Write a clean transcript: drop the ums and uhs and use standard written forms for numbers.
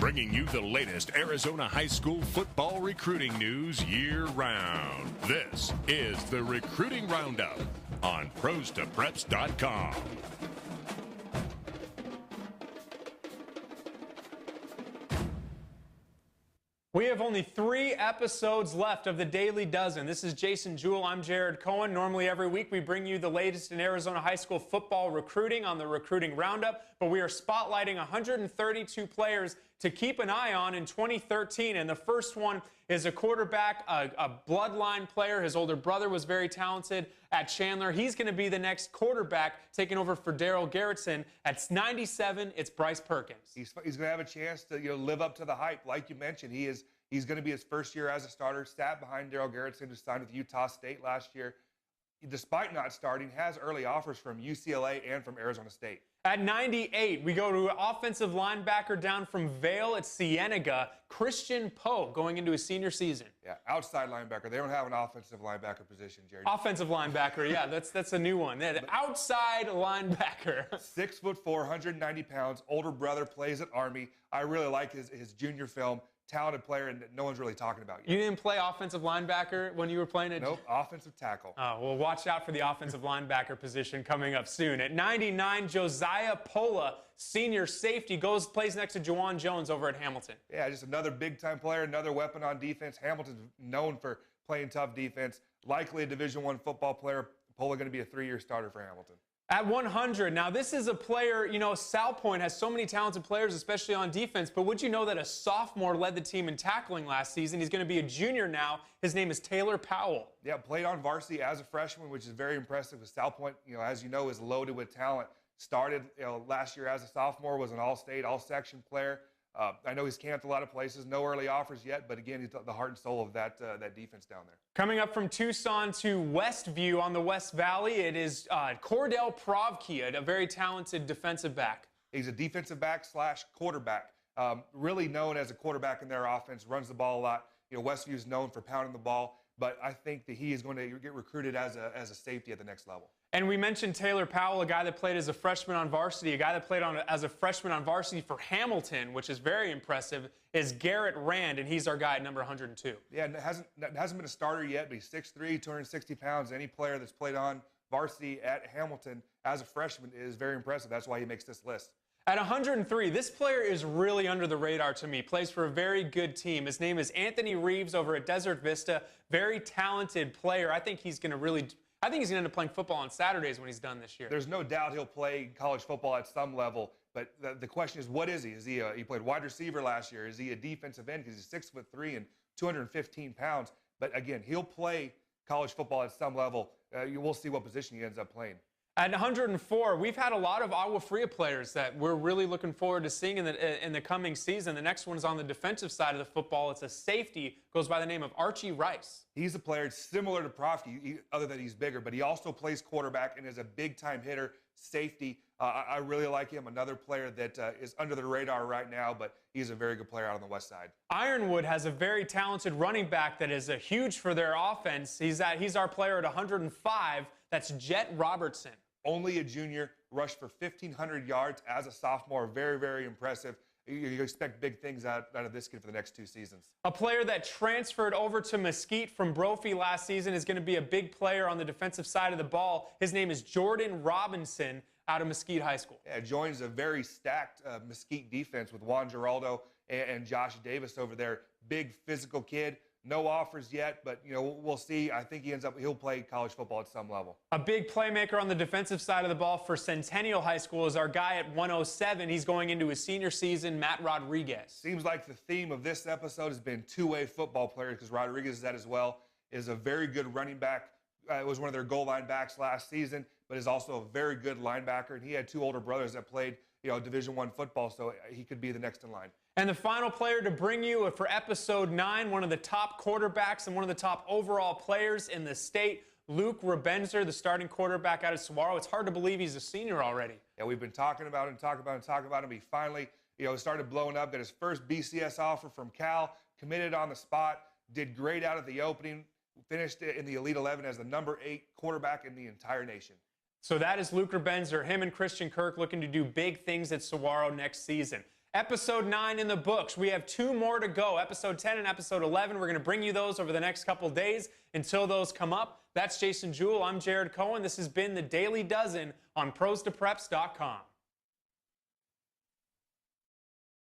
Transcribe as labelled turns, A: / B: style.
A: bringing you the latest Arizona high school football recruiting news year-round. This is the Recruiting Roundup on ProsToPreps.com.
B: We have only 3 episodes left of the Daily Dozen. This is Jason Jewell. I'm Jared Cohen. Normally every week we bring you the latest in Arizona high school football recruiting on the Recruiting Roundup, but we are spotlighting 132 players to keep an eye on in 2013, and the first one is a quarterback, a bloodline player. His older brother was very talented at Chandler. He's going to be the next quarterback taking over for Daryl Garrettson. At 97, it's Bryce Perkins.
C: He's going to have a chance to live up to the hype. Like you mentioned, he's going to be his first year as a starter, sat behind Daryl Garrettson, who signed with Utah State last year. Despite not starting, has early offers from UCLA and from Arizona State.
B: At 98, we go to offensive linebacker down from Vail at Cienega, Christian Poe, going into his senior season.
C: Yeah, outside linebacker. They don't have an offensive linebacker position, Jerry.
B: Offensive linebacker, yeah, that's a new one. Outside linebacker.
C: 6'4", 190 pounds, older brother, plays at Army. I really like his junior film. Talented player, and no one's really talking about yet.
B: You didn't play offensive linebacker when you were playing it?
C: Nope, offensive tackle.
B: Oh, well, watch out for the offensive linebacker position coming up soon. At 99, Josiah Pola, senior safety, plays next to Juwan Jones over at Hamilton.
C: Yeah, just another big-time player, another weapon on defense. Hamilton's known for playing tough defense. Likely a Division I football player. Pola going to be a 3-year starter for Hamilton.
B: At 100, now this is a player, Sal Point has so many talented players, especially on defense, but would you know that a sophomore led the team in tackling last season? He's going to be a junior now. His name is Taylor Powell.
C: Yeah, played on varsity as a freshman, which is very impressive. Because Sal Point, as you know, is loaded with talent. Started, last year as a sophomore, was an all-state, all-section player. I know he's camped a lot of places, no early offers yet, but again, he's the heart and soul of that defense down there.
B: Coming up from Tucson to Westview on the West Valley, it is Cordell Provkia, a very talented defensive back.
C: He's a defensive back / quarterback, really known as a quarterback in their offense, runs the ball a lot. Westview is known for pounding the ball, but I think that he is going to get recruited as a safety at the next level.
B: And we mentioned Taylor Powell, a guy that played as a freshman on varsity, a guy that played as a freshman on varsity for Hamilton, which is very impressive, is Garrett Rand, and he's our guy at number 102.
C: Yeah, and hasn't been a starter yet, but he's 6'3", 260 pounds. Any player that's played on varsity at Hamilton as a freshman is very impressive. That's why he makes this list.
B: At 103, this player is really under the radar to me. Plays for a very good team. His name is Anthony Reeves over at Desert Vista. Very talented player. I think he's going to end up playing football on Saturdays when he's done this year.
C: There's no doubt he'll play college football at some level, but the question is, what is he? He played wide receiver last year? Is he a defensive end? Because he's 6'3" and 215 pounds. But again, he'll play college football at some level. We'll see what position he ends up playing.
B: At 104, we've had a lot of Agua Fria players that we're really looking forward to seeing in the coming season. The next one is on the defensive side of the football. It's a safety, goes by the name of Archie Rice.
C: He's a player similar to Profke, other than he's bigger, but he also plays quarterback and is a big-time hitter, safety. I really like him. Another player that is under the radar right now, but he's a very good player out on the west side. Ironwood
B: has a very talented running back that is huge for their offense. He's our player at 105. That's Jet Robertson.
C: Only a junior, rushed for 1,500 yards as a sophomore. Very, very impressive. You expect big things out of this kid for the next 2 seasons.
B: A player that transferred over to Mesquite from Brophy last season is going to be a big player on the defensive side of the ball. His name is Jordan Robinson out of Mesquite High School.
C: Yeah, joins a very stacked Mesquite defense with Juan Giraldo and Josh Davis over there. Big physical kid. No offers yet, but we'll see. I think he'll play college football at some level.
B: A big playmaker on the defensive side of the ball for Centennial High School is our guy at 107. He's going into his senior season, Matt Rodriguez.
C: Seems like the theme of this episode has been two-way football players, because Rodriguez is that as well. Is a very good running back. Was one of their goal line backs last season, but is also a very good linebacker. And he had 2 older brothers that played Division I football, so he could be the next in line.
B: And the final player to bring you for episode 9, one of the top quarterbacks and one of the top overall players in the state, Luke Rebenzer, the starting quarterback out of Saguaro. It's hard to believe he's a senior already.
C: Yeah, we've been talking about him. He finally, started blowing up, got his first BCS offer from Cal, committed on the spot, did great out of the opening, finished in the Elite 11 as the number 8 quarterback in the entire nation.
B: So that is Luke Rebenzer, him and Christian Kirk looking to do big things at Saguaro next season. Episode 9 in the books. We have 2 more to go. Episode 10 and episode 11. We're going to bring you those over the next couple days until those come up. That's Jason Jewell. I'm Jared Cohen. This has been the Daily Dozen on ProsToPreps.com.